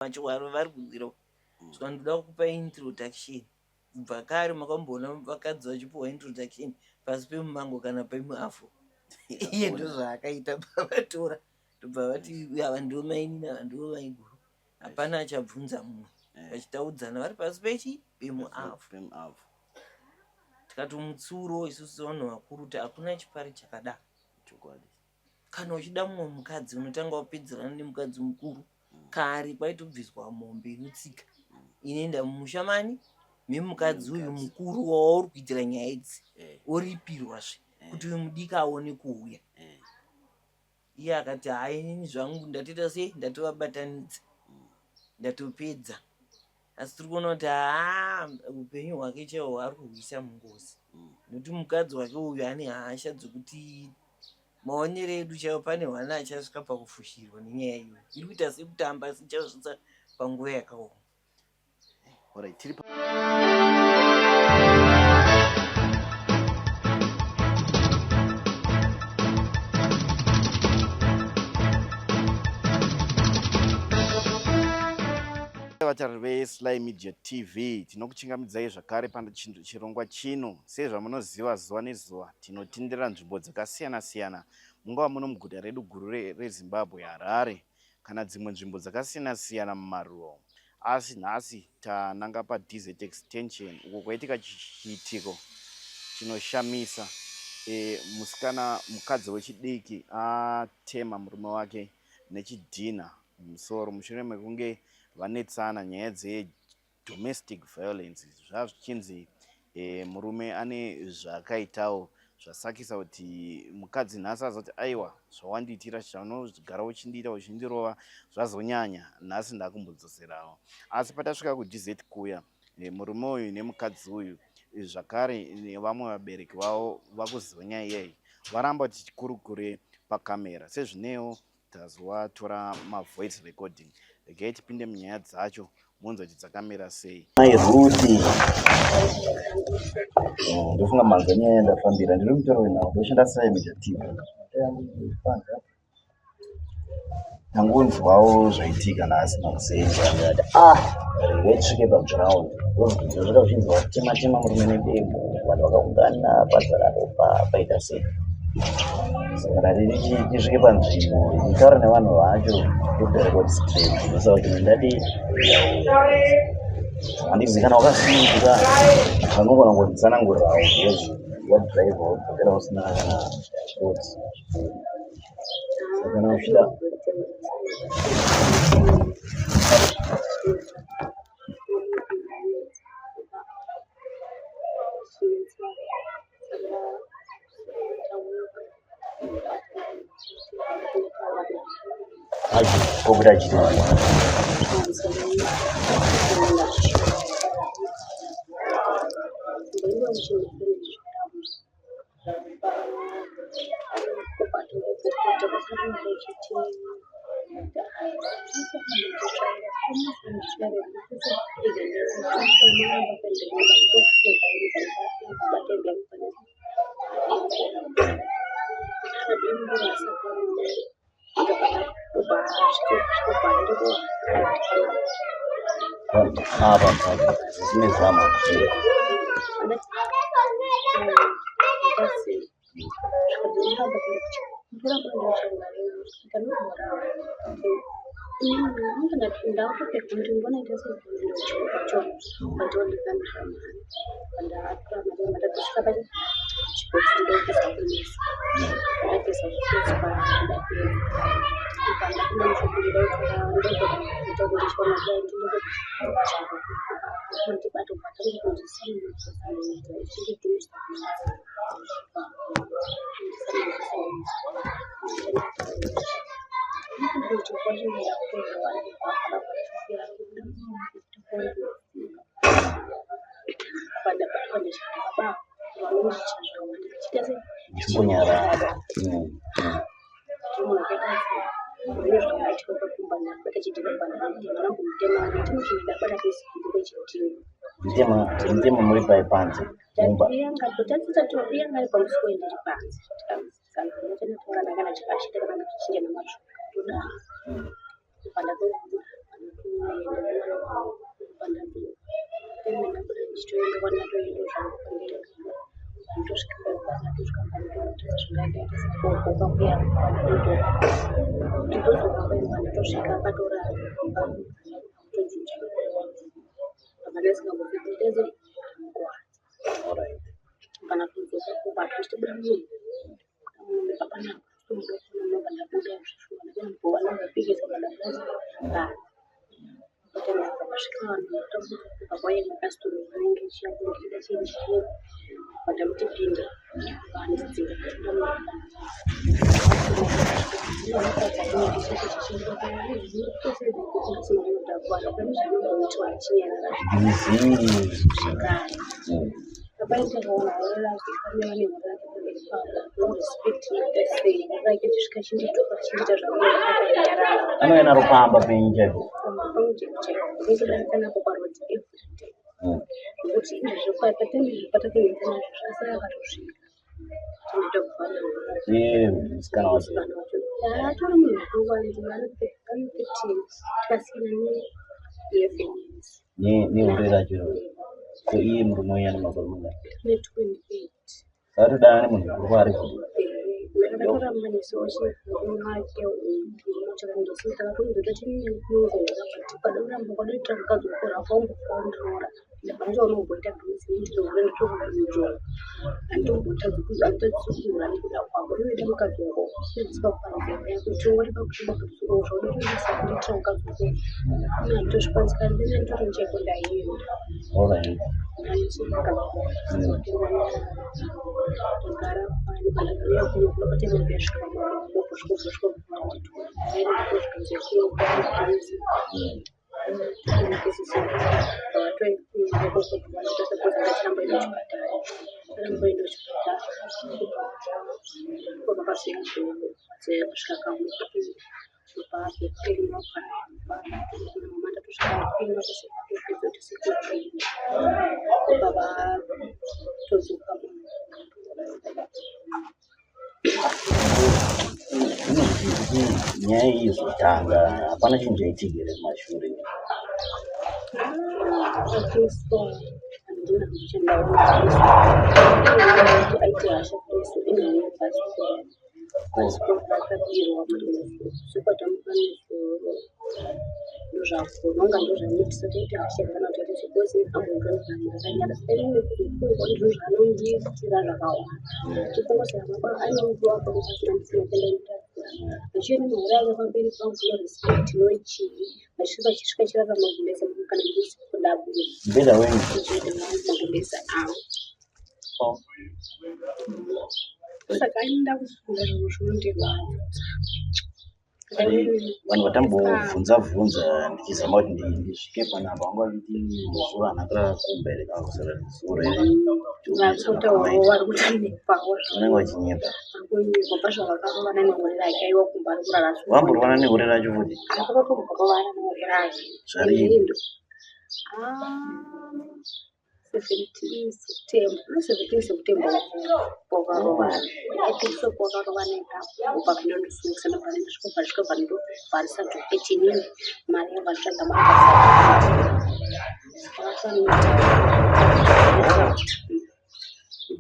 Machwaro vari kuziro. Ndoda kukupa introduction. Vakari makamboona vakadzi vachipuwa introduction pasi pemumango kana pemuafro. Iye ndozvaakaita pavatora tobva vati ava ndivo maini nava ndivo vaiguru. Hapana achabvunza mumwe. Vachitaudzana vari pasi pechi pemuafro. Tikati mutsuro isusu vanhu vakuru kuti hakuna chipari chakada. Kana uchida mumwe mukadzi unotanga wapedzerana nemukadzi mukuru. Kare kwaitobviswa mombe inotsika. Inoenda mumushamani memukadzi uyu mukuru wauri kuitira nyaya idzi. Oripirwazve kuti uyu mudiki aone kuuya. Iye akati hai inini zvangu ndatoita sei ndatovabatanidza. Ndatopedza. Asi tiri kuona kuti upenyu hwake chaiwo hwari kurwisa mungozi. Nokuti mukadzi wake uyu ane hasha dzokuti maonero edu chaiwo pane hwana achasvika pakufushirwa nenyaya iyoyo. Iri kuita sekutamba asi chazvitsa panguva yakaoma. Vatariri Sly Media TV tinokuchingamidzai zvakare pana chirongwa chino. Sezvamunoziva zuva nezuva tinotendera nzvimbo dzakasiyana-siyana. Mungava muno muguta redu guru reZimbabwe Harare kana dzimwe nzvimbo dzakasiyana-siyana mumaruwa. Asi nhasi tananga paDesert Extension uko kwaitika chiitiko chinoshamisa. Mukadzi wechidiki atema murume wake Nechidhina musoro mushure mekunge vanetsana nyaya domestic violence. Zvazvichinzi murume ane zvakaitawo zvasakisa kuti mukadzi nhasi azoti aiwa zvawandiitira zvaunogara uchindiita uchindirova zvazonyanya nhasi ndakumbodzoserawo. Asi patasvika kuDesert kuya murume uyu nemukadzi uyu zvakare nevamwe vabereki vavo vakuziva nyaya iyeyi varamba kuti chikurukure pakamera. Sezvinewo tazovatora mavoice recording. Regai tipinde munyaya dzacho munzwa kuti dzakamira sei. Ruti ndofunga manzanya yandafambira ndiri mutoro wenhau ndoshanda SlyMedia TV. Tangonzwawo zvaitika nhasi makusenja ndati regai tisvike paground ndosvika uchinzwa tema murume nedemo vanhu vakaungana pazara ropa paita sei. Saka ndati tisvike panzvimbo nditaura nevanhu vacho ndokubereka displaced ndosa kuti ndati handizii kana wakasununguka vanogona kutsanangurirawo because wadhiraivha wadzokera usina kana shoti. Saka kana uchida kokuda chitema zvinezama kunyarara. Nditema muri paipanze Anoenda kupamba penje. Ni urera chiro. Ko iye murume yana makore manga. 28. Ari dana munhu kurwari. Nyaya izotanga hapana chinhu chaitigere mumashure. Vanhu vatambobvunza ndichizama kuti ndisvike panapa vanga vachiti muzuva anakira kumbere kana kusara zuro ere vanenge vachinyepa vamborwana nehure racho futi zvarii 17 September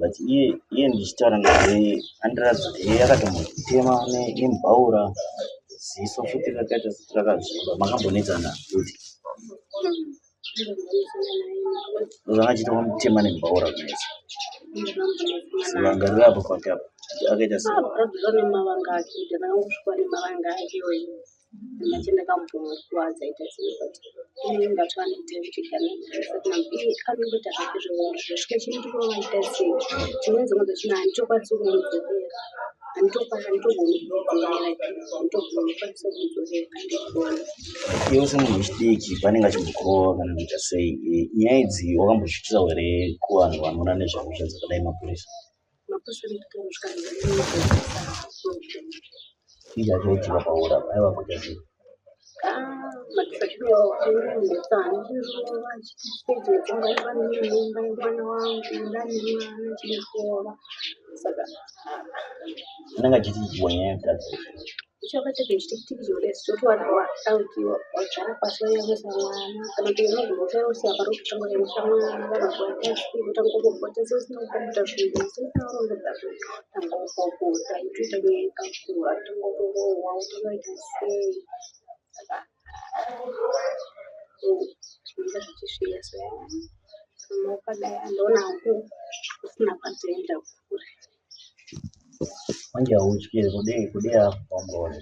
but iye ndichitaura naye andiratidza kuti iye akatomutema nembaura ziso futi rakaita sekuti rakazviba makambonetsana kuti zvanga chitwa mutema nembaura kunesa sivanga rirapo pakapo akaita iwe semunhu wechidiki panenge achimbokurova kana kuita sei nyaya idzi wakambosvitisa here kuvanhu vanoona nezvehosha dzakadai mapurisa ii achaitika paura aiva kuita sei anenge achiti wanyaya yekutadza Uchakati kuchitikitika zvoleso twawa aukiwa wachara paswa yangu samwana kana kuti unogona usaka rokuchanga nemusamwana vanogwatasi utango kupota sesina kuita zvinhu sesina rongoda tango kupota ituita nyeka kura tango kurowa utangoita sei saka zvinenge zvichisviya saka unokadai andona hangu usina kwatoenda kure manje hautyiri kudea pambone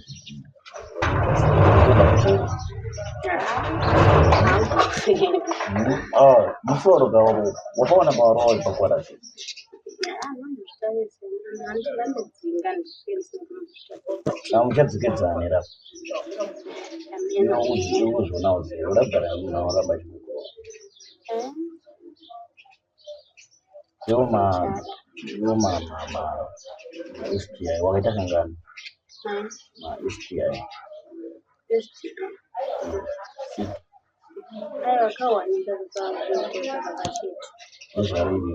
musoro kauro wakaona mauro pakwara sei muchadzikedzane rapo uzvona uzive uragara nauramba chimukuru iwo ma-STI wakaita kangani ma-STI akawanika zvakachita nezvarini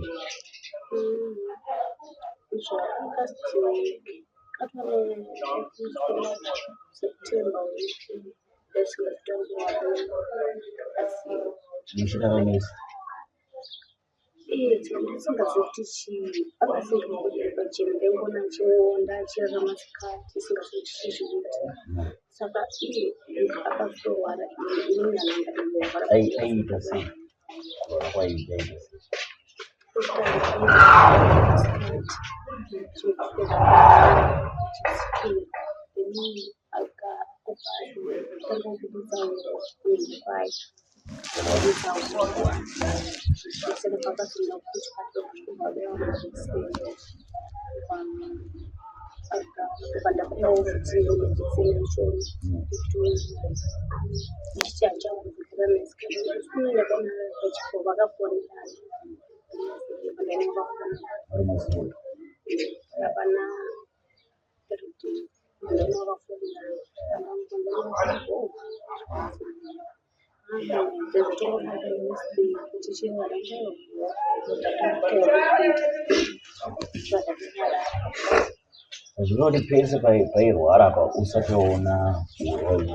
muchitaranisa ndisingazoti chii akasingapachemndengona chionda chirara masikati isingazoti chizvikuti saka iye akasorwara inonyananga aiita sei kwaiita sei zvinoti pese pairwara pa usatoona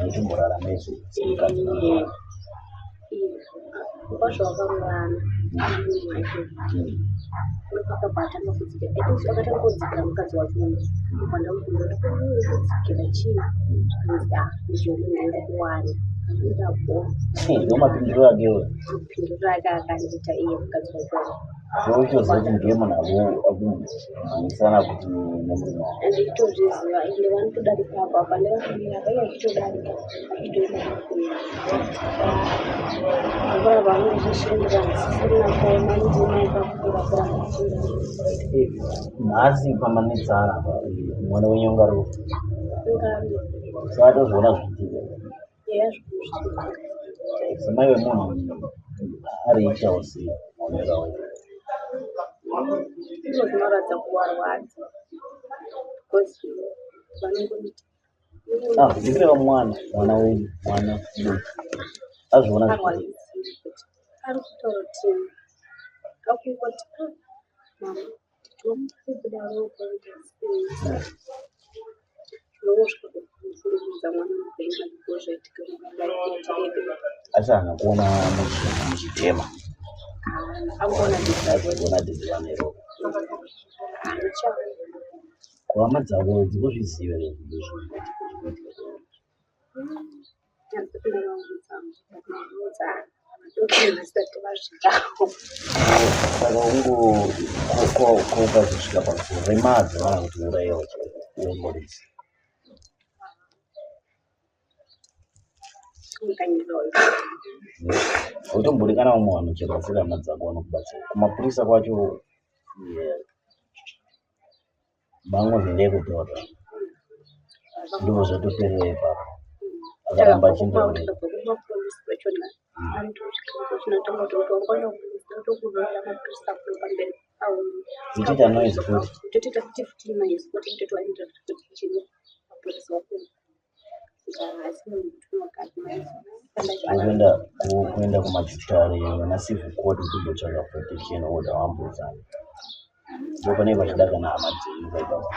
kuti murarame zvisikadzi kwazvakarurana akabata makudzika akatangodzika mukadzi wacho pandaudzikira chii zvikanzi kuwana ndo mapindiro akewo mapindiro ake akandiita iye mukadzi wacho zvochoziva kuti ndiye munhu akumhanyisana kuti nemurume anditozviziva ende vanotodarika apa pandavakamira vaiya achitodarika achitoenda akura vanozvishindirana sisirina kuona ndimaikakura kuramba nhasi pamanetsara mwana wenyonga ro ngari saatozviona zviitika eya zvikusvitika semai wemunhu ariitawo sei maonero awo izvo zvinoratidza kuvarwadza because vanongoita zvikureva mwana wenyu mwana azviona arwadzisii kuti ari kutaura kuti akungoti mama titomukudza ropa sei zvinosvika kufuruudza mwana mupenyu mazvozvaitika mukaaitireke asi hana kuona muchitema akuona kuona dizivana iropa kuhama dzavo dzikuzviziva saka ukazvisvika pamusoro remadzi vana kuti urayiwa uomorisi utombori kana umwe vanhu chebatsira hama dzako vanokubatsira kumapurisa kwacho vamwe zvindei kutaura ndizvo zvatoperera ipapo akaramba achindauri zvichiita noise kuenda kumadzitare vanasivu koti kuzotsvaga protection order wambuzana ndo pane vachida kana hama dzenyu vaipapa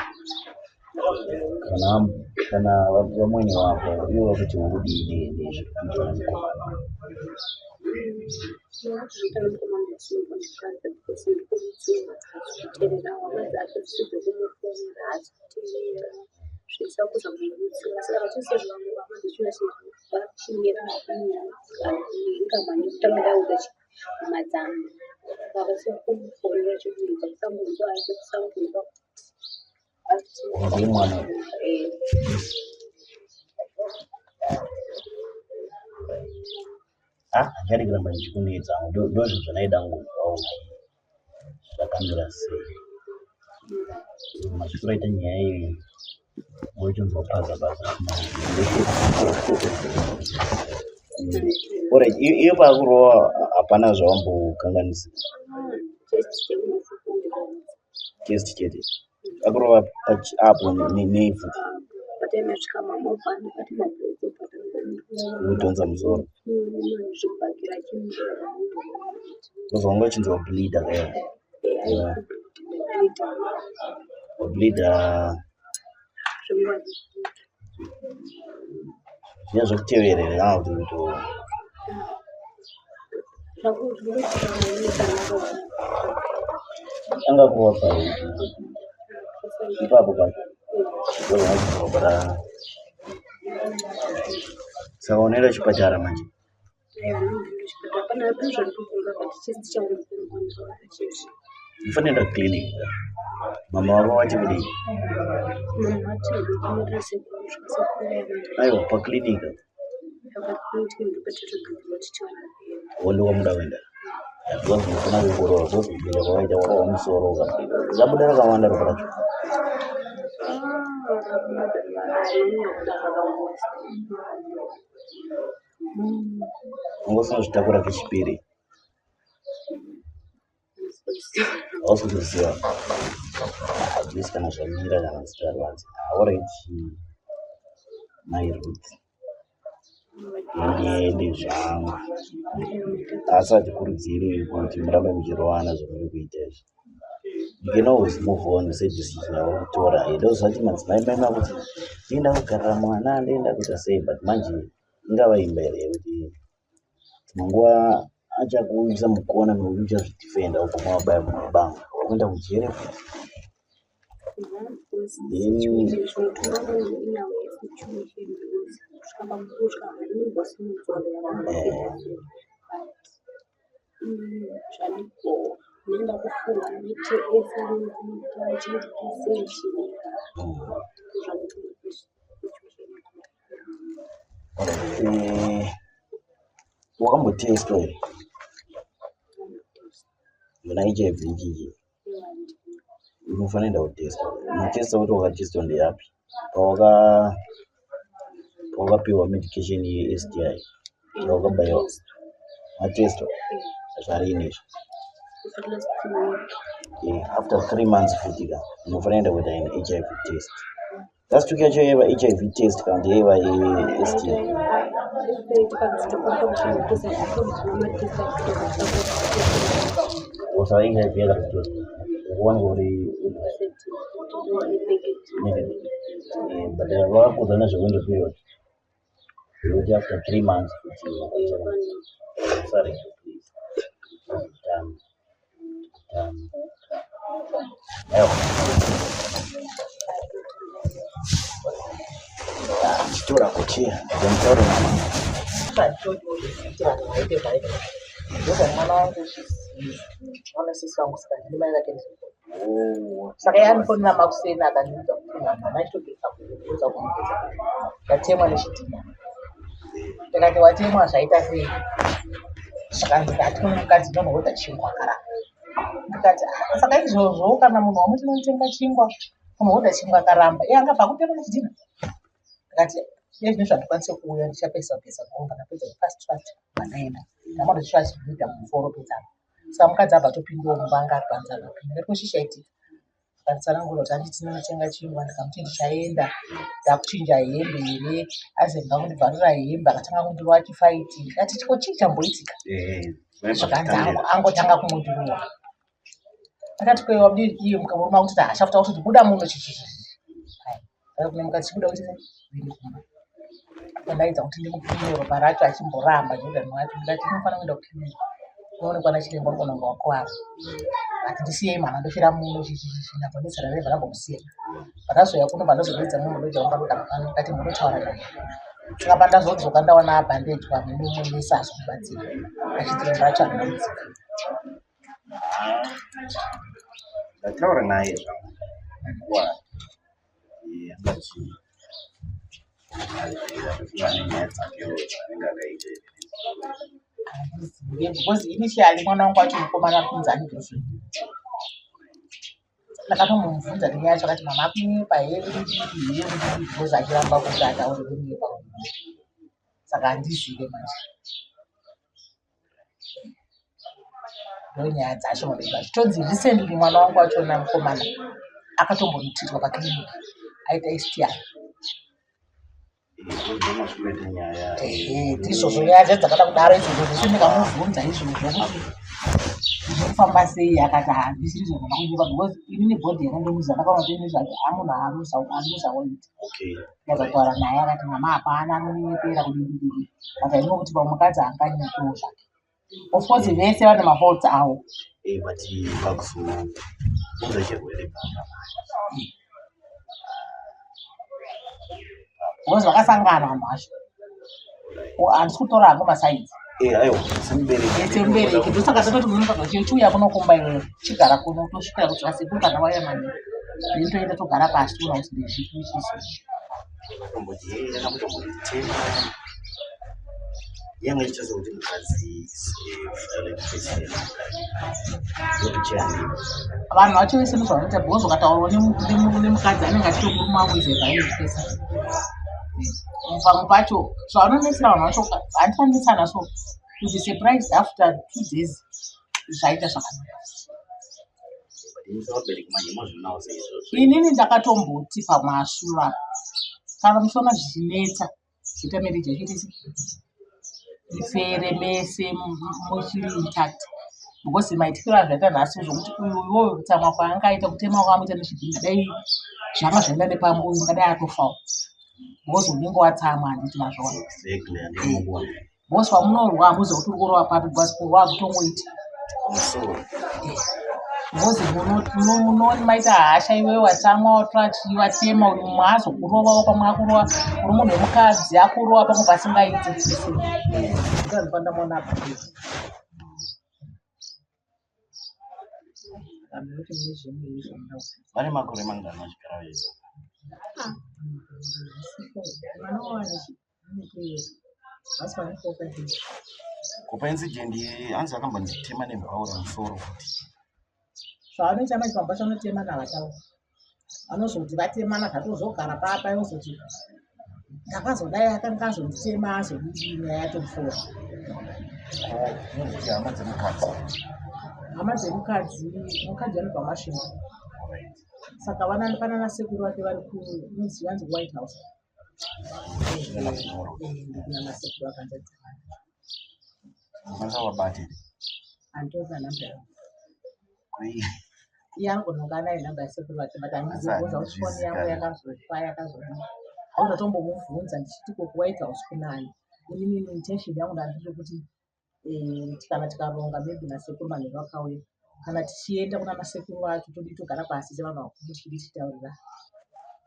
kana vamweni wako ivo kuti urudini nezvekuitwa nemukomana ndimwana achari kuramba ndichikunetsa ndozvo zvanaida ngozvawo zvakamira sei machitoita nyaya iyi wochonzwapaza alright iyo pakurova hapana zvawambokanganisa test chete akurova apo nefuti kudhonza musoro kuzonga uchinzwa bleeda kaya bleeda zvine zvekuteverera kuti angakuva pai ipapo pacho ndozvakuzobara saka unoenda kuchipatara manje ufanira clinic mama wako wati kudii aiwa paclinika wondiwa muda wenda zvinofana kukurora zozvibile kwakaita wakawa musoro zabuda rakawanda ropa racho ungosina zvitakura kechipiri hausi kuziva atleast kana zvamira kana zitarwadzi alright my root ndiende zvangu asi hatikurudziri kuti murambe muchirovana zvamuri kuita izvi. You can always move on and say decision yawakutora ndozvati madzimai maima kuti ndienda kugarira mwana ndienda kuita sei but manje ingava imba here yekuti manguva achakuisa mukona mekuti uchazvidefenda ubva mawabaya mumabanga wakuenda kujere wakambotestwa here yona HIV ichichi unofanira kutestwa unotesta kuti wakatestwa ndeyapi pawakapiwa medication yeSTI wakabayiwa matestwa zvarinizvo after 3 months futika unofanira kuita HIV test last week yacho yaiva HIV test kandi yaiva yeSTI usa HIV yakatotest ukuona kuti but vakakuudza nezvekuende period kuti after 3 months kuti sorry please chitora kuchia ndemtauro mwana wangu vanosisa wangu saka ndimai vake saka yanofonera makuseni akaniudza kuti mwana aitogesa kuudza kumugeza ndatemwa nechidhina ndikati watemwa zvaita sei saka ndikati kune mukadzi ndonoota chingwa karamba ndikati saka izvozvo kana munhu wamuti nomutenga chingwa unoota chingwa karamba iye angabva kutemwa nechidhina ndikati nezvino zvandikwanise kuuya ndichapesa kugeza kuomba ndapedza kufast fast vanaenda ndamona zvichazviita musoro pedzana saka mukadzi abva topindawo mubanga akwanza napinda ndati kuchishaitika akatsanangura kuti handiti nomutenga chingwa ndikamuti ndichaenda ndakuchinja hembe here azenge kundibvarira hembe akatanga kundirova chifaiti ndati chiko chii chamboitika zvakanzi angotanga kumundiruwa akati kwewa iye murume akuti achafuta kuti buda muno chichichi kune Mukadzi kuda kuti uende kumba. Pandaidza kuti ndimupimire ropa racho achimboramba Jordan wacho ndikati unofana kuenda kupimira. Unoonekwa nachiremba unonga wakuwara. Ati ndisiyei mwana ndofira muno ndapodetsera reva rangomusiya. Pakazoya kuno pandazodedza mumwe ndoja ungaruka ngati munotaura naye. Saka pandazodzoka ndaona bandage pamunonesa kubatsira. Achiremba racho anomutsika. Ndataura naye nguva because initially mwana wangu wacho mukomana kunzi ane girlfriend. Ndakatomubvunza nenyaya yacho akati mama kunyepa here because achiramba kuti ataure kunyepa. Saka handizive manje. Ndonyaya dzacho mabeba. Tonzi recently mwana wangu wachona mukomana akatombomutirwa pakiriniki aita STI. Ndizvozvo nyaya dzacho dzakada kudaro izvozvo zvese ndikamubvunza izvozvo kuti zvinofamba sei akati handisiri zvogona kunyepa because inini bhodhi yakandomuza ndakaona zvati amunhu anozawaita. Ndakataura naye akati mama hapana anonyepera kudii but ainoo kuti pamukadzi anganyepewo zvake. Of course vese vane mafaults avo. But because vakasangana vanhu vacho. Handisi kutora hangu masaidzi. Semubereki ndosaka tatoti munhu chiuya kunokumba iwewe chigara kuno tosvikira kuti vasekuru kana waya maningi ndinotoenda togara pasi toona kuti ndezvipi izvozvo. Yange ichazo kuti mukadzi vanhu vacho vese ndozvavanoita because ukataurawo nemukadzi anenge achitokuruma kuizevaiesa pamwe pacho zvavanonesera vanhu vacho handifanetsana so to be surprised after 2 days zvaita zvakanaka. Inini ndakatomboti pamashure kana muchiona zvichinetsa zita marriage yachitisi ifere mese muchiri intact because maitikiro azvaita nhasi zvokuti uyu iwoyo kutsamwa kwaangaita kutema kwaamuita Nechidhina dai zvanga zvaenda nepamwe uyu ngadai atofawo because unenge watsamwa handiti mazvona because wamunorwa hamuzi kuti uri kurova papi because kurwa hakutongoiti because munoti maita hasha iwewe watsamwa watema uyu mumwe azokurovawo pamwe akurova uri munhu wemukadzi akurova pamwe pasingaiti ndandipandamona apa vane makore mangani vachigara vese kupa incident hanzi akambonditema nemhaura musoro kuti zvavanoita manje pamba pacho vanotema navatavo vanozoti vatemana zvatozogara papa yozoti ndakazodai akanga azonditema azodii nyaya yatomufora. hama dzemukadzi mukadzi anobva mashingo saka vanana sekuru vake vari kunzi vanzi White House. Ndina sekuru vakanzati vabati andoza namba yangu nongana yenamba yasekuru vake but handizivoza kuti foni yangu yakazofa yakazodii. Ndatombomubvunza ndichiti White House kunani inini intention yangu ndandiri kuti kana tikaronga maybe nasekuru manheru akauya kana tichienda kuna nasekuru vacho todi togara pasi sevanhu vakuru tichidi tichitaurira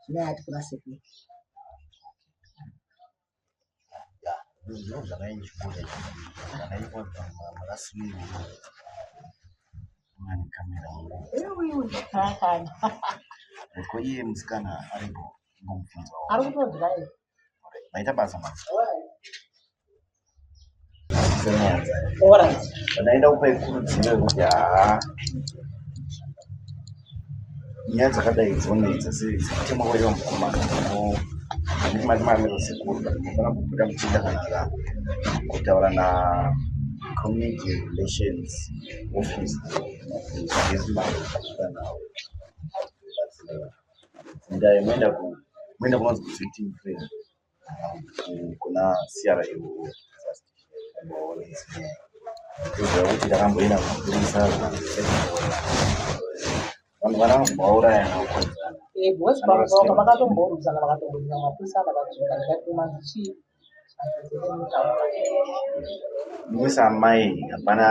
zvinayati kuna sekuru. ndiro zvakainjikuda zvakaipa makaswiri mani kamera kakana ko iye musikana aripo ngomubvunza ari kutodya iye maita basa masi vanaenda kupa ikurudziro kuti nyaya dzakadai dzonetsa setemawaiwa mukomana nekuti mati mamiro sekuru vanofana kubuda muchidakadira kutaura community relations office ndaa moenda kunonzi kuviting friend kuna CRU kuti takamboenda kupurisa vanhu varambwaurayana Because from Makatombo, and Makatombo, Musa mai hapana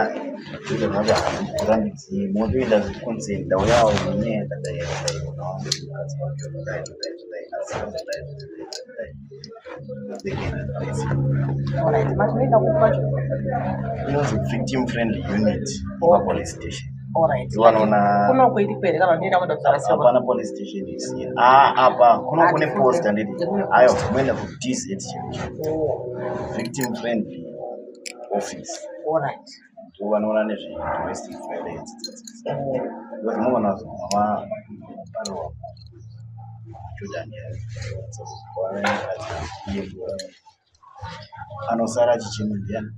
kitu moja kuranizi moja ila kunzi dawa yao mwenyewe tataye unaona kazi alright, Matumika kupacho. victim friendly unit kwa police station. Alright. Wanaona kuna kweli kweli kama ndio kama Dzivarasekwa. Hapana police station is here. Hapa kuna post ndidi. Ayo mwenda ku DSH. Victim friendly office. Alright. Wanaona ni domestic violence. Ndio muona mama pano Judania. So kwa anosara chichimundiana.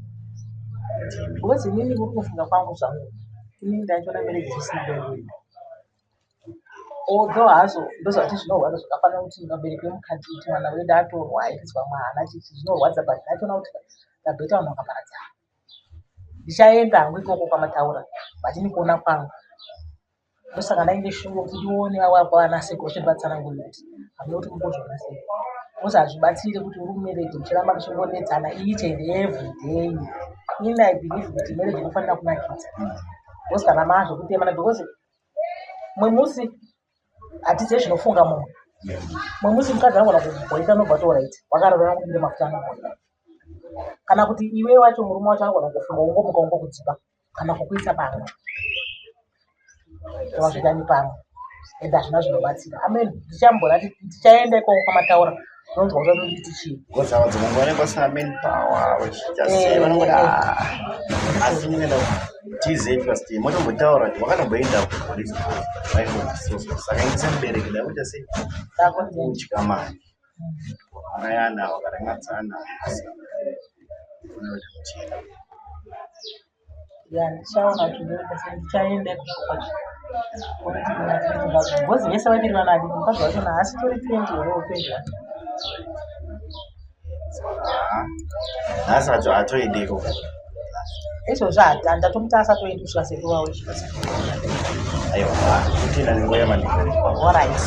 Uwezi mimi kufunga kwangu zangu. Mimi ndachoona mbele kisindwe. Although also those are just no what akafana kuti ngabereke Mukadzi kuti mwana wedu atorwa aitwa mwana chichi zvinorwadza but ndachoona kuti ndabeta unakaparadza. Ndichaenda hangu ikoko kwamataura batini kuona kwangu. Ndosaka ndainge shugo kuti ndione wapa anaseko chibatsana ngoti. Hamnoti mumbozvona sei. Musazvibatsire kuti uri mumereki muchiramba muchingondedzana each and every day. Ini I believe kuti marriage inofanira kunakidza. Kana mazvo kutemana because mwemusi atize zvinofunga munhu. Mwemusi mukadzi anogona kuboita nobva right. Wakarora kuti mafuta anoboita. Kana kuti iwe wacho murume wacho anogona kufunga ungomuka ungokudzipa kana kukuisa pamwe. Wazvidani pamwe. Enda zvina zvinobatsira. Amen. Ndichambona tichaenda ikoko kwamataura. Nonzwa kuti tichi. Ngoza wadzimangwane kwasina manpower wachita vanongoda asi ningenda TZ first motombotaura kuti wakatomboenda kupolice station saka ngisembereki ndakuita sei kutya manje anayana wakarangadzana ndichaona kuti ndichaenda ikoko because vese vachiri vanadi mukadzi wacho naasi tori 20 ero 21 nhasi acho atoendeko izvozvo handatomuti asatoendi kusvika sekuru wawe aiwa kutenda nenguva yamandiko alright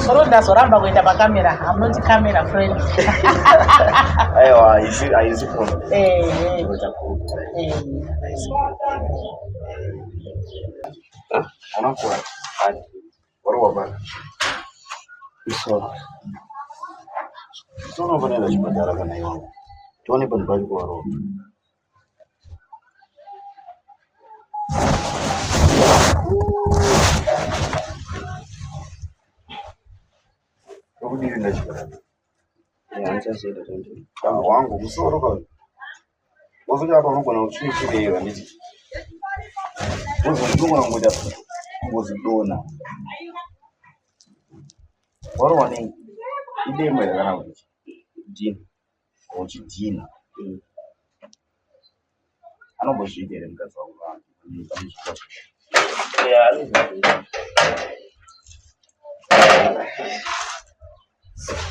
soro ndazoramba kuenda pakamera I'm not camera friend aiwa haisi fona anakura warowa bana isoro unofanira chipatara kana iwawo tione panhu pacho kuwarowa okudiri ndachipatara wangu musoro ka wasvika apa unogona kuchichirei vanditi uzondinogona kungoita kungozvidona warowa nei idemo yakana kuti dini uchidhina anombozviita here mukadzi wangu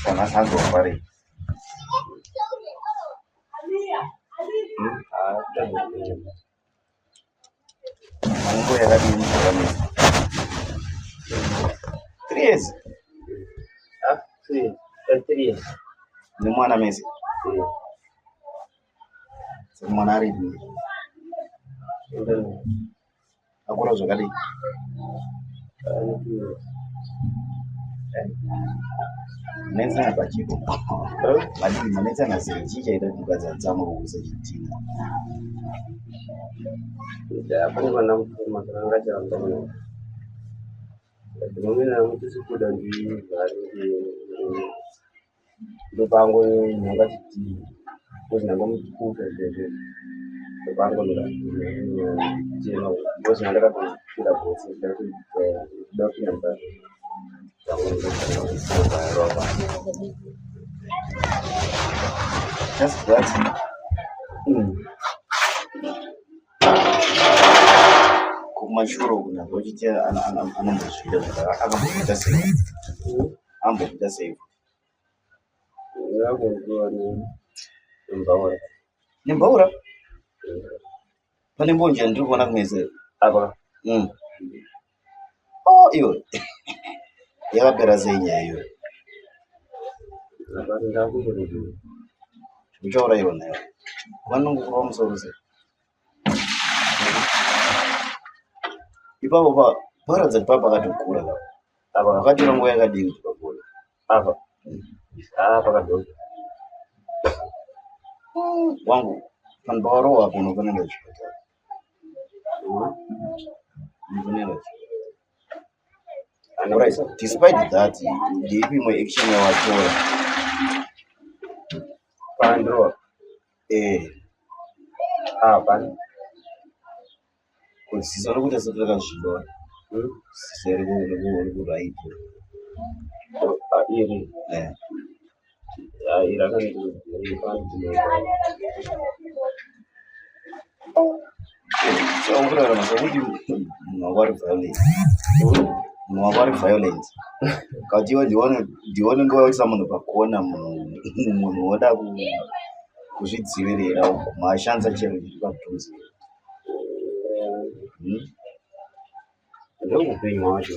kana sanzombarei nguva yakadini zvakanesa 3 years 3 years nemwana mese mwana ari dini akura zvakadii manetsana pachiko madini manetsana sei chii chaita kukadzadza murukusa chitina apangana mupfuma zvakanga chiramba dzinomina mutisikuda ndivhari ndopango nhanga chiti kozinanga mukuta zvezve ndopango chema kozinga ndakatofira bosi ndakuda kunyamba just that kumashuro kuna zochiti anombozvida akambozvita sei ambozvita sei yakuziva nembaura nembaura pane mbonje ndiri kuona kumese apa oh iwe yakapera sei nyaya iyoyo? Uchaura iyona vanongokura musoro sei? Ipapo paradza kuti papakatokura apa pakatora nguva yakadini kuti pakura apa? Pakadzoka wangu pandawarohwa apo unofanira kuchipatara. Alright, despite that, ndeipi imwe action yawatora? Pandro kuti sisori kuita setakazviva sisori kuraiti iri chaurarama sokuti munhu wari violence kuti iwe ndione nguva yokuisa munhu pakona, munhu woda kuzvidzivirira mashanza chero chiri padhuze. Ndoupenyu hwacho.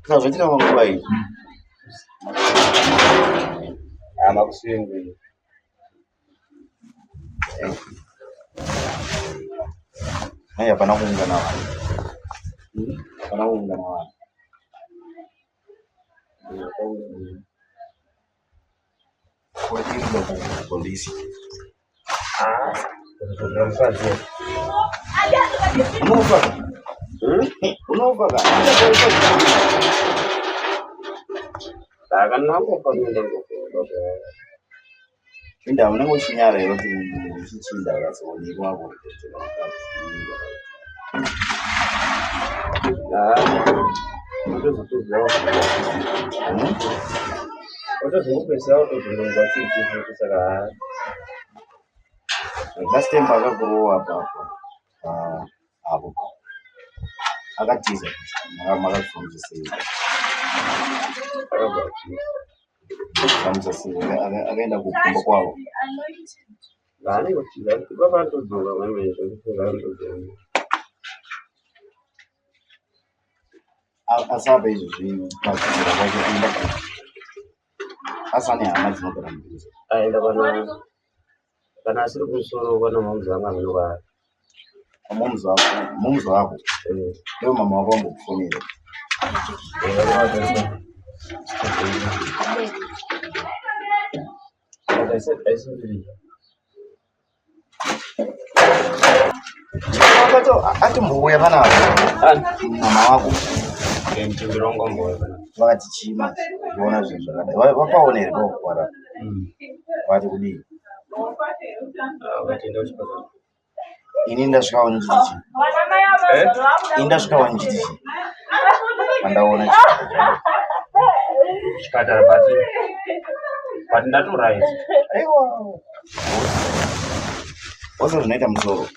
Saka zvatika manguva iyi makusengwe ai hapana kuungana vanhu, hapana kuungana vanhu. Polisi unofaka inda unenge uchinyara here kuti uchichinda ukazoonekwa last time pakakurowa apo akatiza makapfumzisei akaenda kukumba kwavo asapa izvozvi pakudzira kwake kuenda asane hama dzinogara mudhuze aenda kana asiri kumusoro kana mamuzi anga anogara mamuzi wako iwe mama wako ambokufonera ati mbouya panapa mama wako vakati chima kuona zvinhu zvakadai vapaona here pakukwara vati kudii ini ndasvikawo nchitichi indasvikawo nchitichi pandaona chipatara but ndatorai aiwa wose zvinoita musoro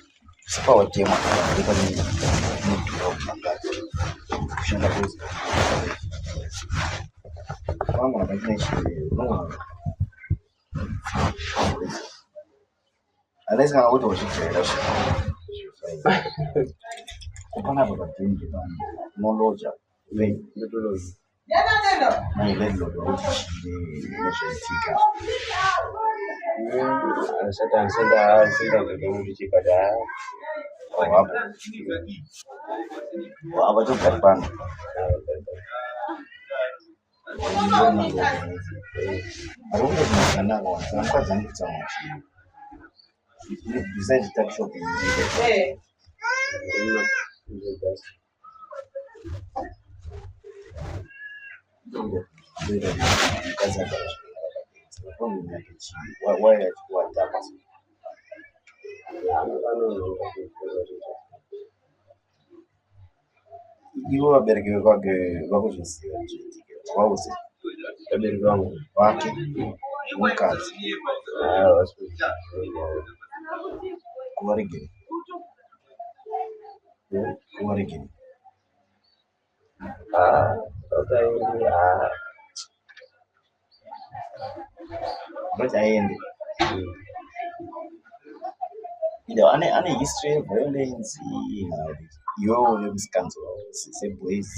sipawatema kushanda kwese vangu vakachina chii unless kana kuti wachibvera kupanapa padhingi vanhu unoloja nailedlodo kuti chii nezvaitika asati ansendakuchipatara avatogari pano arikutozinazanaka wanza mukadzi andikutsamwa chii besides that shopping ivo vabereki vekwake vakuzviziva vauze vabereki vangu vake mukadzi kuvaregere kuti aende ane history of violence iwewe nemusikanzo seboys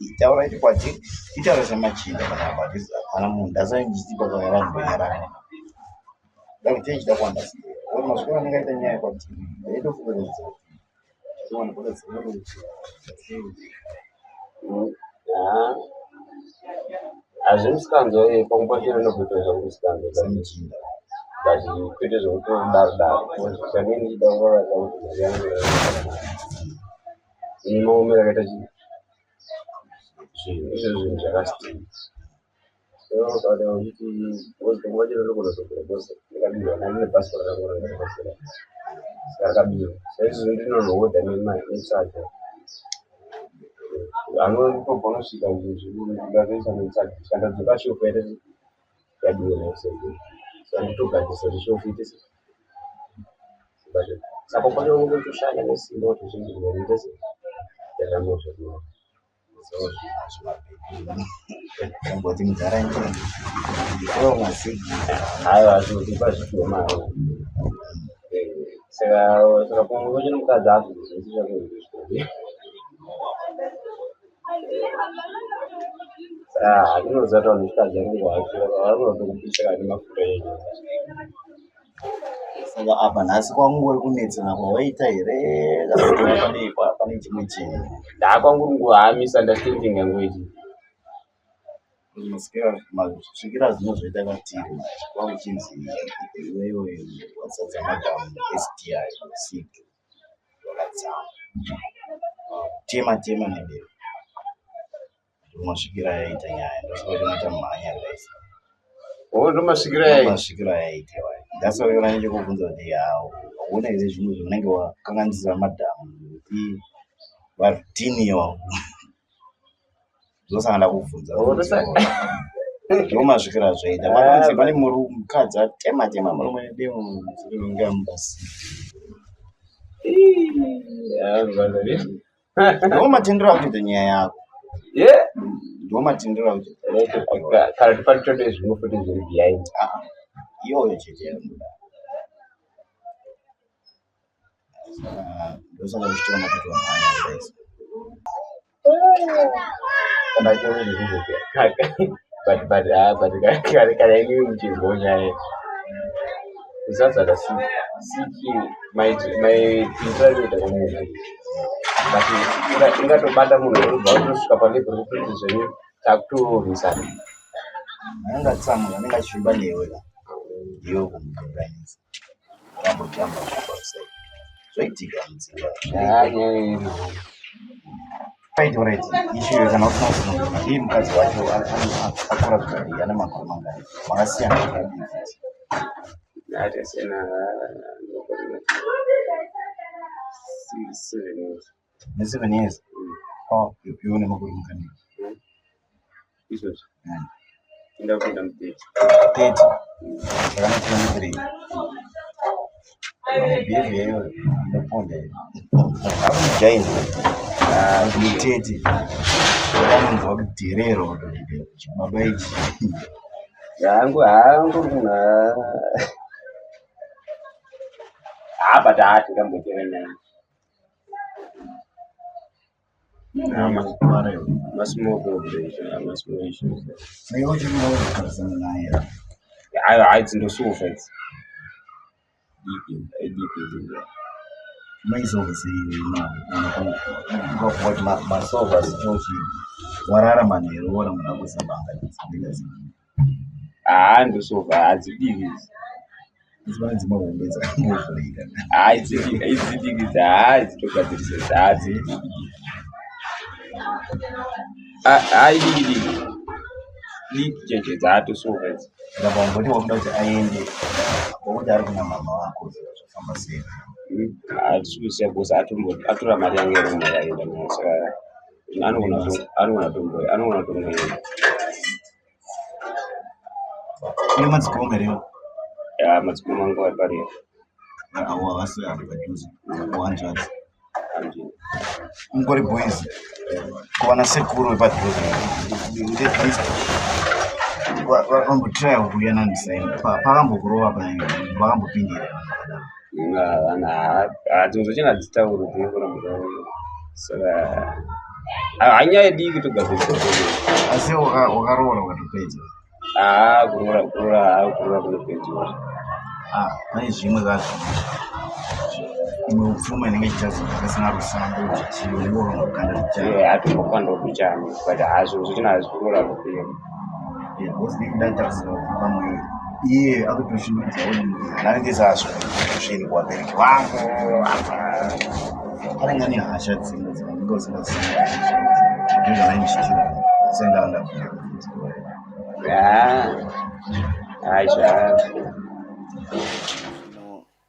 itaura kwati itaura semachinda kana kwati kana munhu ndasanjisipa kana vanhu vanyarana ndakuti chida kuanda sikuwa masukuru anengaita nyaya kwati ndaitofukuredza tiwana kuda dzimwe azvimusikanzo pakuposhera nokuita zvamusikanzo semachinda but kuite zvekutodarodaro chanini chida kuvaraza kuti mari yangu ini maomero akaita zvinhu izvo zvinhu zvakastii so kada kuti wozongwachira nokunozogura bose ndikabirwa nani nebhasipoti rangu rangakasira saka rakabirwa saizvozvo ndinonohodha nesaja anotobhonosvika zvingatoisa nesaja tikandadzoka shofu yaita yadiwa nausenge saka nditogadzisa kuti shofu ite saka kwacho ungotoshanda nesimba kuti zvinhu zvinoita yakanotoa ngoti mugara ndiwo masigi hayo zvinotipa zvitiwa mari saka pomwe kwachino mukadzi azvizvizvisa kuzvizvi ndinozata kuti mukadzi angovakunotokupisira nemafuta enyu saka apa nhasi kwangori kunetsana kwawaita here kana pane chimwe chinhu ndakwanguri nguhamisa-understanding yangu iti zvikira zvinozoita katiri kwauchinzi iwewe wazadza madhamu STI Siki wakadzama tema nemberi ndomasvikira yaita nyaya ndosikuita mhanya raisa ndomasvikira yaita ndasauona nechekubvunza kuti una here zvinhu zvinenge wakanganisira madhamu kuti varutini wangu ndosangana kubvunza ndomasvikira zvaita makanzi pane mukadzi atema murume nedemo zviringa mubasi ndomatendera kuti nyaya yako ndomatendera kuti kana tipanitode zvimwe futi zviri behind iyoyo chete yamuda ndosaka kuchitiona kuti wamhanya ndaisa kana inini muchizwa nyaya kusadzana Siki maitinoita kumunhu but ingatobata munhu uribva utosvika palebheri rekuti zvenyu takutorwisana anenge atsamura anenge achifimba newe ndiwo kumukanganisa vambotamba zvapasai zvoitika mudzimba right ishuyo kana usina kusununguka iye mukadzi wacho akura kudai ane makore mangani makasiyana zvakadii ne7 years iwe nemakore mangani izvozvo ndakupinda mu30 zvakanotiramiterei behavior yayo inoponda akujaini mutete anonzwa kudhererwa chibaba ichi yangu munhu but hatingamboterena masmall cooperation amasmall issues naiwochinogarisana naye hayi dzindosufa idzi deep maizovesei kuti masova zitochi wararama nero wona muda kuzambanga ndosova hadzidiki dzimwe dzimwe hombe dzakambovhurika idzidiki dzitogadzirisa hadzidiki diki cheche dzatosova idzi ndapangoti wakuda kuti aende wakuti ari kuna mama wako zvafamba sei hatisukuziva bhosi atora mari yangu yerumwe yaenda nayo saka anogona tomboenda kune madzikoma merewo madzikoma angu ari pariyo awo avasi ari padhuze kuhanzvadzi ungori boys kuwana sekuru wepadhuze vakambotiraya kuuyananisaini pakambokurova pakambopindira tinzochina dzitauro dzinokurambura saka hanya yediki togadzirisa asi wakaroora ukatopedza kurora kunopedzwa pane zvimwe kazvo imwe upfuma inenge ichichazoa akasina rusambo chichiroora kukanda kuchana hatombokanda kuchana but hazvo zvichina hazvikurora kupera ndaitarisira kuti pamwe iye akutoshinudzawo nange sazvo zvinhu kuvabereki vangu anenge ane hasha dzimwe dzavanenge usingaziva ndozvanaimichitira sendanda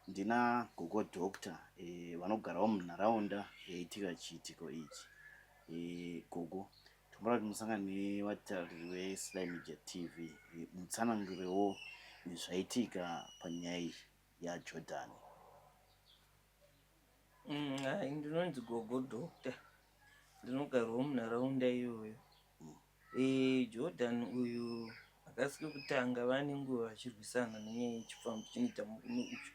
ndina gogo doctor vanogarawo munharaunda yaitika chiitiko ichi gogo tombora kuti musangana nevatariri veSlyMedia TV mutsanangurewo nezvaitika panyaya yaJordan. Ndinonzi gogo doctor, ndinogarawo munharaunda iyoyo. Jordan uyu akasike kutanga vane nguva vachirwisana nenyaya yechifambo chinoita murume uchu.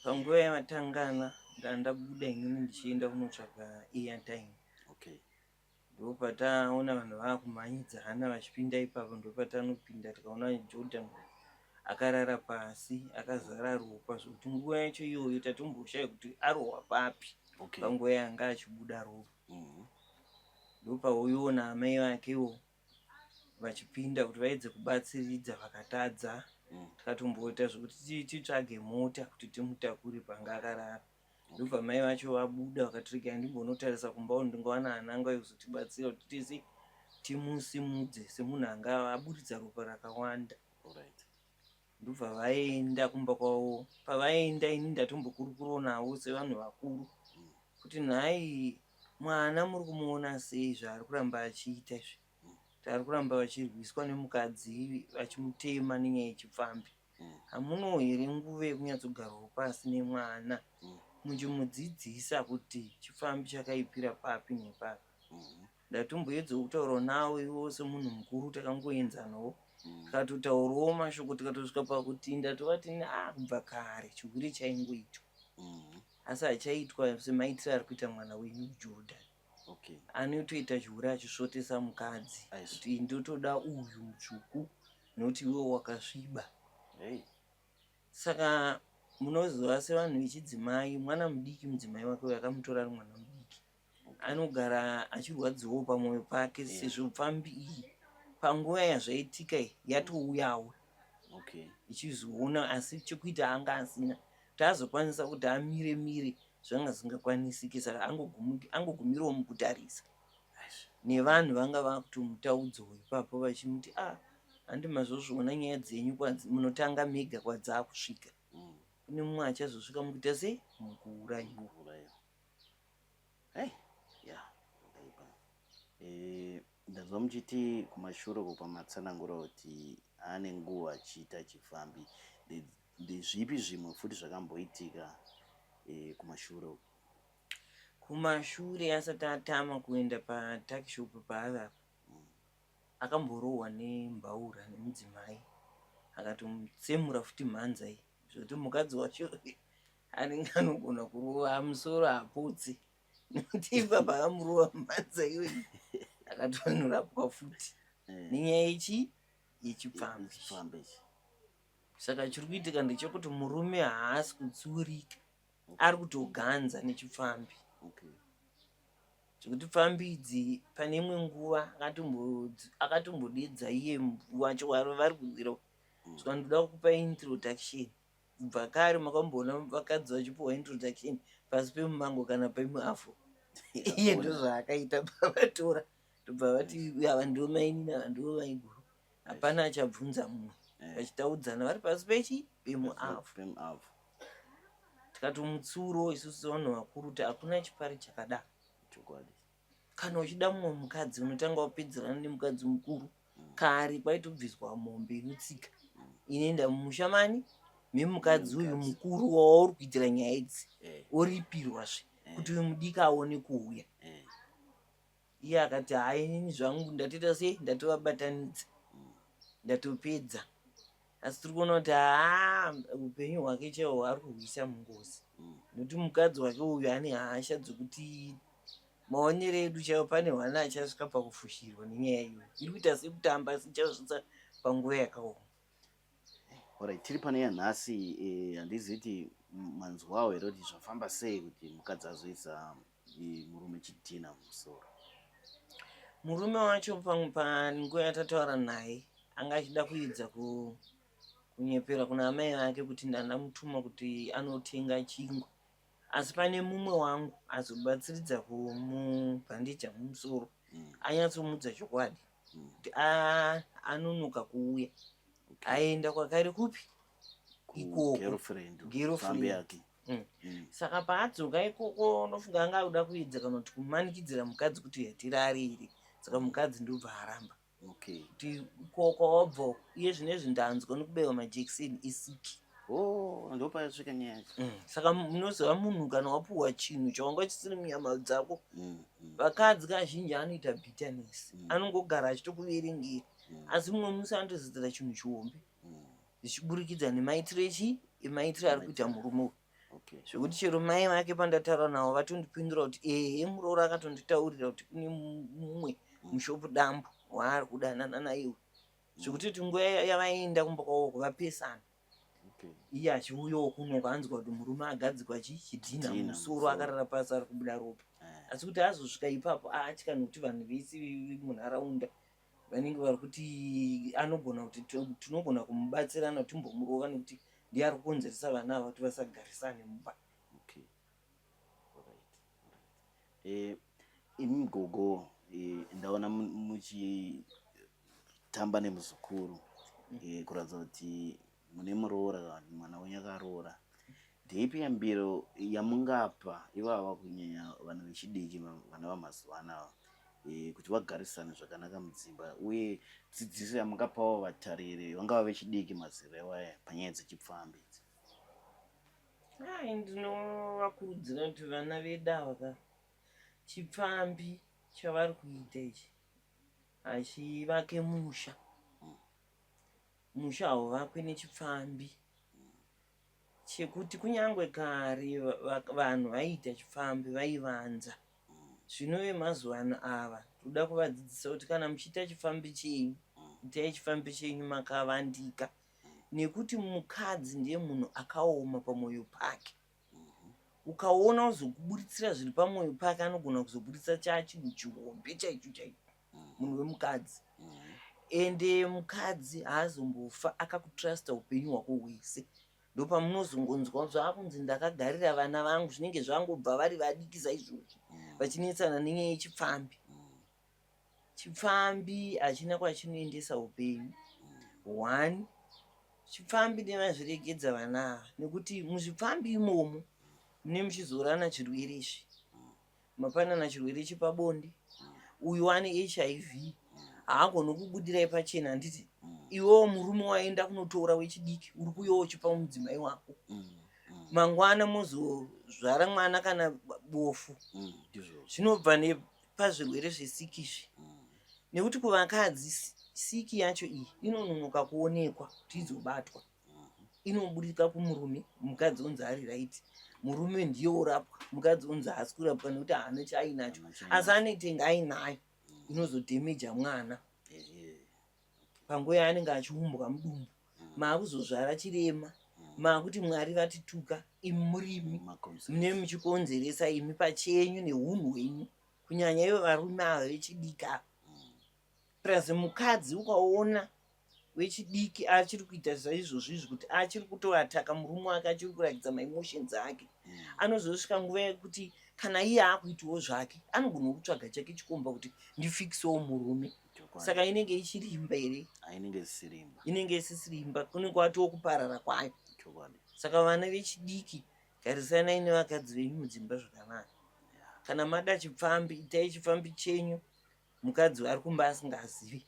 Panguva yavatangana ndabuda inini ndichienda kunotsvaka airtime. Ndopataona vanhu vakumhanyidzana vachipinda ipapo, ndopatanopinda tikaona Jordan akarara pasi akazara ropa, zvokuti nguva yacho iyoyo tatomboshaya kuti arohwa papi panguva yanga achibuda ropa. Ndopauyiona amai vakewo vachipinda kuti vaedze kubatsiridza vakatadza. Tikatomboita zvokuti titsvage mota kuti timutakure panga akarara. Ndobva mai vacho vabuda vakatiregera ndimbonotarisa kumba ndingowana ananga aizotibatsira kuti tese timusimudze semunhu anga aburitsa ropa rakawanda. Ndobva vaenda kumba kwavo. Pavaenda ini ndatombokurukurawo navo sevanhu vakuru kuti nhai mwana muri kumuona sei zvaari kuramba achiita izvi. Tari kuramba vachirwiswa nemukadzi vachimutema nenyaya yechipfambi. Hamuno here nguva yekunyatsogarawo pasi nemwana muchimudzidzisa kuti chifambi chakaipira papi nepapi. Ndatomboedza kutaura nawo iwo semunhu mukuru takangoenzanawo. Tikatotaurawo mashoko tikatosvika pakuti ndatovati kubva kare chiguri chaingoitwa. Asi hachaitwa semaitiro ari kuita mwana wenyu Jordan. Anotoita chiguri achisvotesa mukadzi kuti ndotoda uyu mutsvuku nokuti iwe wakasviba. Saka munoziva sevanhu vechidzimai, mwana mudiki mudzimai wake akamutora ari mwana mudiki anogara achirwadziwawo pamwoyo pake sezvo pfambi iyi panguva yazvaitika yatouyawo ichizoona, asi chekuita anga asina kuti azokwanisa kuti amire zvanga zvisingakwanisiki. Saka angogumirawo mukutarisa nevanhu vanga vakutomutaudzawo ipapo vachimuti handi mazozviona nyaya dzenyu munotanga mega kwadzakusvika. Kune mumwe achazosvika mukuita sei mukuurayiwa. Ndazva muchiti kumashure pamatsanangura kuti ane nguva achiita chifambi. Ndezvipi zvimwe futi zvakamboitika kumashure uku? Kumashure asati atama kuenda patakishopu paavapa akamborohwa nembaura nemudzimai akatomutsemura futi mhanza iyi zvokuti mukadzi wacho anenge anogona kurova musoro hapotsi nekuti ipapo akamurova mhanza iyoyi akatonorapwa futi nenyaya yechipfambi. Saka chiri kuitika ndechekuti murume haasi kutsiurika, ari kutoganza nechipfambi. Zvekuti pfambi idzi pane imwe nguva akatombodedza iye wacho vari kuzvira saka ndoda kukupa introduction. Kubva kare makamboona vakadzi vachipiwa introduction pasi pemumango kana pemuafro. Iye ndozvaakaita pavatora ndobva vati ava ndo maini ava ndo vaiguru. Hapana achabvunza mumwe vachitaudzana vari pasi pemuafro. Tikatomutsuro isusu sevanhu vakuru kuti hakuna chipari chakada. Kana uchida mumwe mukadzi unotanga wapedzerana nemukadzi mukuru. Kare kwaitobviswa mombe inotsika inoenda mumushamani memukadzi uyu mukuru wauri kuitira nyaya idzi oripirwazve kuti uyu mudiki aone kuuya. Iye akati hai inini zvangu ndatoita sei ndatovabatanidza ndatopedza. asi tiri kuona kuti upenyu hwake chaiwo hwari kuhwisa mungozi, nokuti mukadzi wake uyu ane hasha dzokuti maonero edu chaiwo pane hwana achasvika pakufushirwa nenyaya iyoyo. Iri kuita sekutamba asi chazvitsa panguva yakaoma. Alright, tiri pane yanhasi handizivi kuti manzwawo here kuti zvafamba sei kuti mukadzi azoisa murume Nechidhina mumusoro. Murume wacho panguva yatataura naye anga achida kuedza kunyepera kuna amai vake kuti ndanamutuma kuti anotenga chingwa, asi pane mumwe wangu azobatsiridza kumubhandija mumusoro anyatsomudza chokwadi kuti anonoka kuuya aenda kwakare kupi ikoko girlfriend yake. Saka paadzoka ikoko unofunga anga auda kuedza kana kuti kumanikidzira mukadzi kuti yatirarire, saka mukadzi ndobva aramba kuti ikoko wabva iye zvinezvi ndanzwa nokubaiwa majekiseni esiki. Ndopa yasvika nyaya yacho. Saka munozova munhu kana wapuhwa chinhu chawanga chisiri munyama dzako. Vakadzi kazhinji anoita bitterness, anongogara achitokuverengera, asi mumwe musi anotozidzira chinhu chihombe zvichiburikidza nemaitiro emaitiro ari kuita murume zvekuti chero mai vake pandataura navo vatondipindura kuti murooro akatonditaurira kuti kune mumwe mushopu dambo waari kudanana naiwe, zvekuti kuti nguva yavaenda kumba kwavo vapesana. Iye achiuyawo kuno kwaanzwa kuti murume agadzikwa Nechidhina musoro akarara pasi ari kubuda ropa, asi kuti azosvika ipapo atya nokuti vanhu vese munharaunda vanenge vari kuti anogona kuti tinogona kumubatsirana timbomurova nekuti ndiye ari kukonzeresa vana ava kuti vasagarisane mumba. Imi gogo ndaona muchitamba nemuzukuru kuratidza kuti mune muroora, mwana wenyu akaroora. Ndeipi yambiro yamungapa ivava kunyanya vanhu vechidiki, vana vamazuva anava, kuti vagarisane zvakanaka mudzimba, uye dzidziso yamungapawo vatariri vangava vechidiki mazera iwaya panyaya dzechipfambi? Ndinovakurudzira kuti vana vedu ava chipfambi chavari kuita ichi achivake musha hauvakwe nechipfambi, chekuti kunyangwe kare vanhu vaiita chipfambi vaivanza. Zvino vemazuva ano ava toda kuvadzidzisa kuti kana muchiita chifambi chenyu, itai chifambi chenyu makavandika, nekuti mukadzi ndiye munhu akaoma pamwoyo pake. Ukaona uzokuburitsira zviri pamwoyo pake, anogona kuzoburitsa chinhu chihombe chaicho chaicho, munhu wemukadzi. Ende mukadzi haazombofa akakutrasta upenyu hwako hwese. Ndopamunozongonzwa zvakunzi ndakagarira vana vangu zvinenge zvangobva vari vadiki saizvozvi vachinetsana nenyaya yechipfambi. Chipfambi hachina kwachinoendesa upenyu. One, chipfambi ndemazviregedza vana ava, nekuti muzvipfambi imomo mune muchizorana chirwere izvi. Mapanana chirwere chepabonde, uyu ane HIV, haagoni kubudirai pachena handiti. Iwewo murume waenda kunotora wechidiki uri kuuyawo chipa mudzimai wako. Mangwana muzozvara mwana kana bofu. Zvinobva nepazvirwere zvesiki izvi. Nekuti kuvakadzi siki yacho iyi inononoka kuonekwa kuti izobatwa. Inoburika kumurume, mukadzi onzi ari right. Murume ndiye orapwa, mukadzi onzi haasi kurapwa nekuti haana chaainacho. Asi anoitenga ainayo inozodhemeja mwana. Panguva yaanenge achiumbwa mudumbu, maakuzozvara chirema, maakuti Mwari vatituka, imi murimi mune muchikonzeresa imi pachenyu neunhu hwenyu, kunyanya ivo varume ava vechidika. Plus mukadzi ukaona wechidiki achiri kuita saizvozvizvi kuti achiri kutoataka murume wake, achiri kurakidza maemotions ake, anozosvika nguva yekuti kana iye akuitawo zvake anogona kutsvaga chake chikomba kuti ndifikisewo murume. Saka inenge ichirimba here? Inenge isisirimba, kunenge kwatiwo kuparara kwayo. Saka vana vechidiki garisanai nevakadzi venyu mudzimba zvakanaka. Kana mada chipfambi, itai chifambi chenyu, mukadzi ari kumba asingazivi.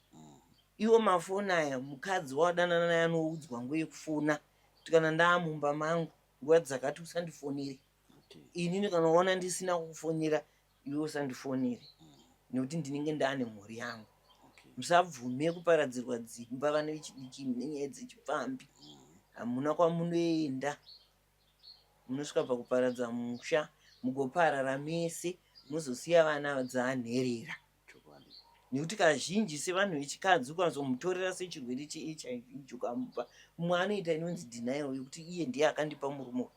Iwo mafoni aya mukadzi wadanana naye anoudzwa nguva yekufona kuti kana ndaamumba mangu nguva dzakati usandifonere. Inini kana uona ndisina kukufonera, iwe usandifonere, nekuti ndinenge ndaane mhuri yangu. musabvume kuparadzirwa dzimba vana vechidiki nenyaya dzechipfambi. Hamuna kwamunoenda, munosvika pakuparadza musha, mugoparara mese, muzosiya vana dzanherera. Nekuti kazhinji sevanhu vechikadzi ukazomutorera sechirwere cheHIV ukamupa, mumwe anoita inonzi denial yekuti iye ndiye akandipa murume,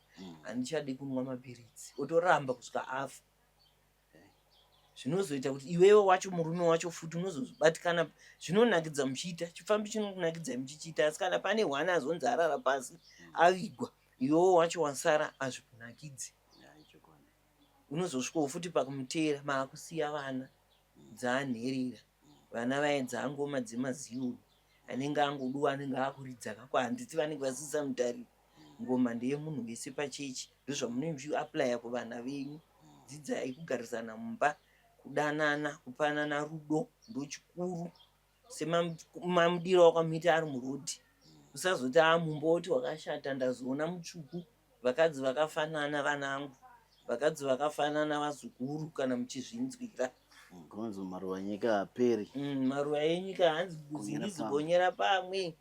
handichadi kunwa mapiritsi, otoramba kusvika afa. Zvinozoita kuti iwewe wacho murume wacho futi unozobatikana. Zvinonakidza muchiita chifambi, chinokunakidza muchichiita, asi kana pane hwana azonzi arara pasi avigwa, iwewe wacho wasara azvikunakidzi. Unozosvikawo futi pakumutera maakusiya vana dzanherera, vana vaye dzangoma dzemaziuru anenge angoduwa, anenge akuridza kakwa, handiti vanenge vasisa mutariro. Ngoma ndeye munhu wese pachechi, ndozvamunoaplya kuvana venyu. Dzidzai kugarisana mumba, kudanana, kupanana rudo ndochikuru. Semamudiro wakamuita ari murodhi, usazoti mumboti wakashata, ndazoona mutsvuku, vakadzi vakafanana vanangu, vakadzi vakafanana vazukuru, kana muchizvinzwira. Gonzo maruva nyika aperi. Maruva enyika hanzi kuzingizi gonyera pamwe.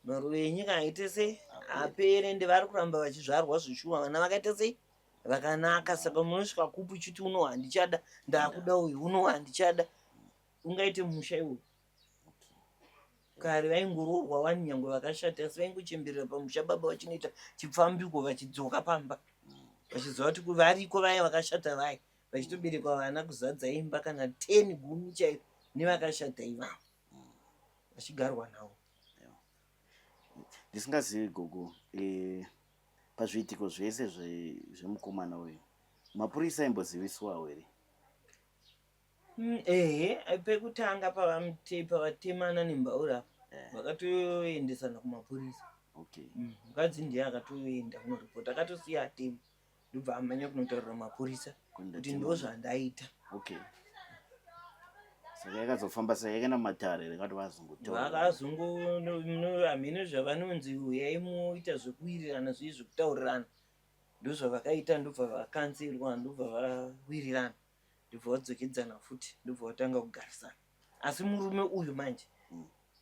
Maruva enyika aite se apere, ndevari kuramba vachizvarwa zvishuma, vana vakaita sei vakanaka. Saka munosvika kupu chiti uno handichada, ndakuda uyu uno handichada, ungaite musha iwoyo. Kare vaingoroorwa wani nyangwe vakashata, asi vaingochemberera pamusha, baba vachinoita chipfambiko vachidzoka pamba, vachiziva kuti variko vaya vakashata vaya, vachitoberekwa vana kuzadza imba kana 10 10 chaivo nevakashata ivavo, vachigarwa navo. Ndisingazivi gogo, pazviitiko zvese zvemukomana uyu, mapurisa aimboziviswawo here? Ehe, pekutanga pavatemana nembaura vakatoendesana kumapurisa. Mukadzi ndiye akatoenda kunoripota, akatosiya atema, ndobva amanya kunotaurira mapurisa kuti ndo zvandaita. Saka yakazofamba sei, yakaenda mumatare rekati vazongotaura. Hamene zvavanonzi uyai muita zvekuwirirana zviye zvekutaurirana, ndozvavakaita, ndobva vakanzerwa, ndobva vawirirana, ndobva vadzokedzana futi, ndobva vatanga kugarisana. Asi murume uyu manje,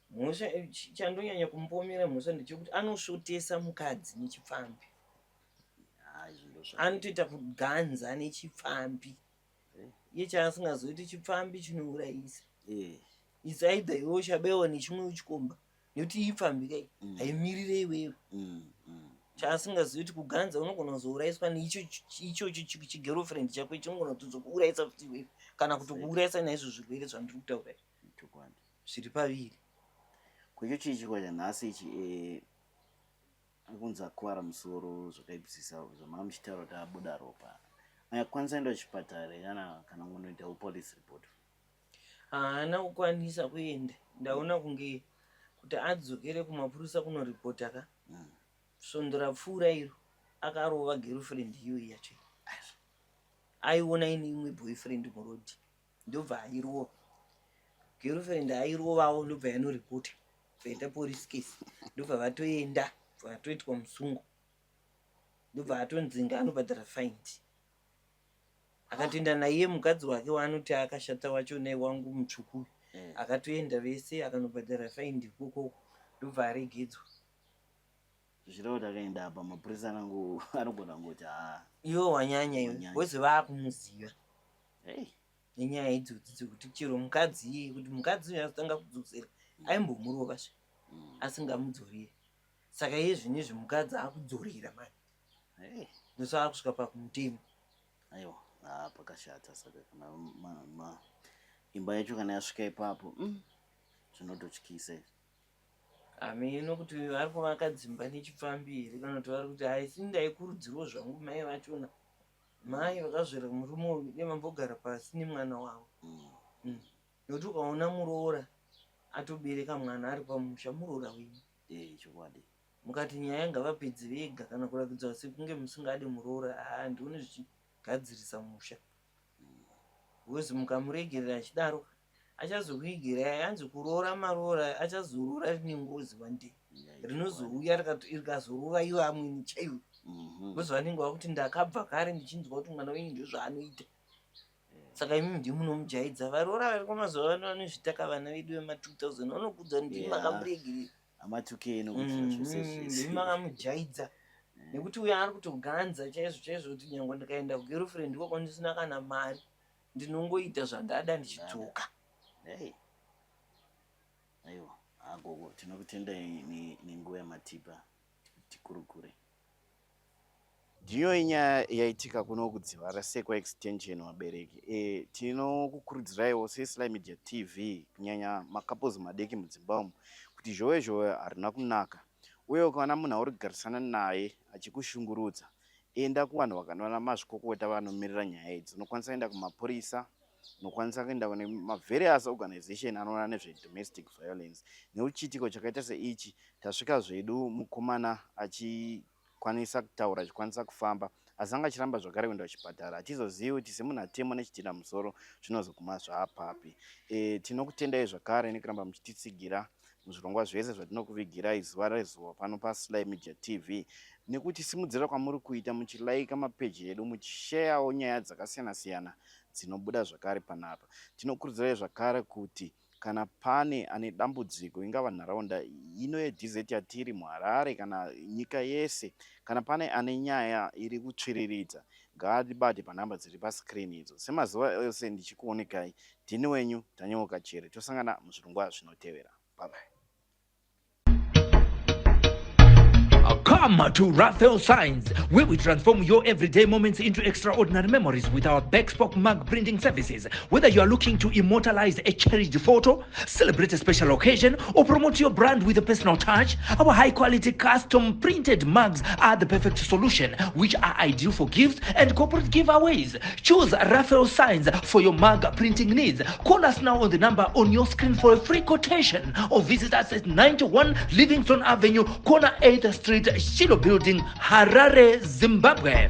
mhosva chandonyanya kumupomera mhosva ndechekuti anosvotesa mukadzi nechipfambi. Anotoita kuganza nechipfambi. Iye chaasingazoiti chipfambi chinourayisa. It's either iwe uchabewa nechimwe uchikomba, nekuti ipfambi kai haimirire iwewe. Chaasingazoiti kuganza, unogona kuzourayiswa neichocho chigirlfriend chako chinogona kuzokuurayisa futi iwewe, kana kutokuurayisa naizvo zvirwere zvandiri kutaura zviri paviri. Kwecho chichikwa chanhasi ichi, akunzi akuwara musoro zvakaipisisa, zvamanga muchitaura kuti abuda ropa, akwanisa enda kuchipatara kana munoita police report? Haana kukwanisa kuenda. Ndaona kunge kuti adzokere kumapurisa kunoripota ka, svondo rapfuura iro akarova girlfriend iyoyi yacho. Aiona ine imwe boyfriend murodhi, ndobva airova. Girlfriend airovawo, ndobva yanoripota, vaita police case, ndobva vatoenda, vatoitwa musungo, ndobva atonzinga anobhadhara fine. Akatoenda naiye mukadzi wake waanoti akashata wacho naye wangu mutsvuku, akatoenda vese akanobhadhara fine ikoko, ndobva aregedzwa. Zvichireva kuti akaenda apa mapurisa anogona kungoti iwe wanyanya iwe, vozi vaakumuziva nenyaya idzodzi dzekuti chero mukadzi iye, kuti mukadzi uyu azotanga kudzosera aimbomurova asingamudzoreri. Saka iye zvinezvi mukadzi akudzorera mani, ndosa akusvika pakumutema. Aiwa, pakashata. Saka kana imba yacho kana yasvika ipapo, zvinototyisa. Hameno kuti vari kuvaka dzimba nechipfambi here, kana kuti vari kuti haisi ndaikurudzirwa zvangu mai vachona, mai vakazvera murume uyu nemambogara pasi nemwana wavo. Nokuti ukaona muroora atobereka mwana ari pamusha, muroora wenyu. Chokwadi. Mukati nyaya ngavapedzi vega, kana kurakidza sekunge musingadi muroora, ndione zvichigadzirisa musha. Wezi mukamuregerera achidaro, achazokuigirai, anzi kuroora maroora, achazoroora rine ngozi wande, rinozouya rikazorova iwe amweni chaiwo. Wezi vanenge vakuti ndakabva kare ndichinzwa kuti mwana wenyu ndozvaanoita. saka imi ndimunomujaidza varora vari kwamazuva ano vanozvitaka vana vedu vema2000 vanokudza ndimakamuregiri ama2K nokuti makamujaidza nekuti uyo ari kutoganza chaizvo kuti nyange ndikaenda kugirlfriend kwako ndisina kana mari ndinongoita zvandada ndichidzoka. Aiwa agogo tinokutendai nenguva yamatipa tikurukure. Ndiyo inyaya yaitika kuno kudzivarasekwa extension vabereki. Tinokukurudziraiwo seSlyMedia TV kunyanya makapozi madiki muZimbabwe kuti zhowe harina kunaka. Uye ukaona munhu auri kugarisana naye achikushungurudza, enda kuvanhu vakaona mazvikokota vanomirira nyaya idzi. Unokwanisa kuenda kumapurisa, unokwanisa kuenda kune mavarious organization anoona nezvedomestic violence. Neuchitiko chakaita seichi tasvika zvedu mukomana achikwanisa kutaura, achikwanisa kufamba, asi anga achiramba zvakare kuenda kuchipatara. Hatizozivi kuti semunhu atema nechidhina musoro zvinozoguma zvaapapi. Tinokutendai zvakare nekuramba muchititsigira muzvirongwa zvese zvatinokuvigirai zuva rezuva pano paSlyMedia TV, nekuti simudzira kwamuri kuita muchilaika mapeji edu, muchishayawo nyaya dzakasiyana-siyana dzinobuda zvakare panapa. Tinokurudzirai zvakare kuti kana pane ane dambudziko, ingava nharaunda ino yeDZ yatiri muHarare kana nyika yese, kana pane ane nyaya iri kutsviriridza, ngaatibate panhamba dziri paskrini idzo. Semazuva ose ndichikuonekai, ndini wenyu Daniel Kachere. Tosangana muzvirongwa zvinotevera. Bye bye. Come to Raphael Signs, where we transform your everyday moments into extraordinary memories with our bespoke mug printing services. Whether you are looking to immortalize a cherished photo, celebrate a special occasion, or promote your brand with a personal touch, our high-quality custom printed mugs are the perfect solution, which are ideal for gifts and corporate giveaways. Choose Raphael Signs for your mug printing needs. Call us now on the number on your screen for a free quotation, or visit us at 91 Livingstone Avenue, corner 8th Street, Shilo Building, Harare, Zimbabwe.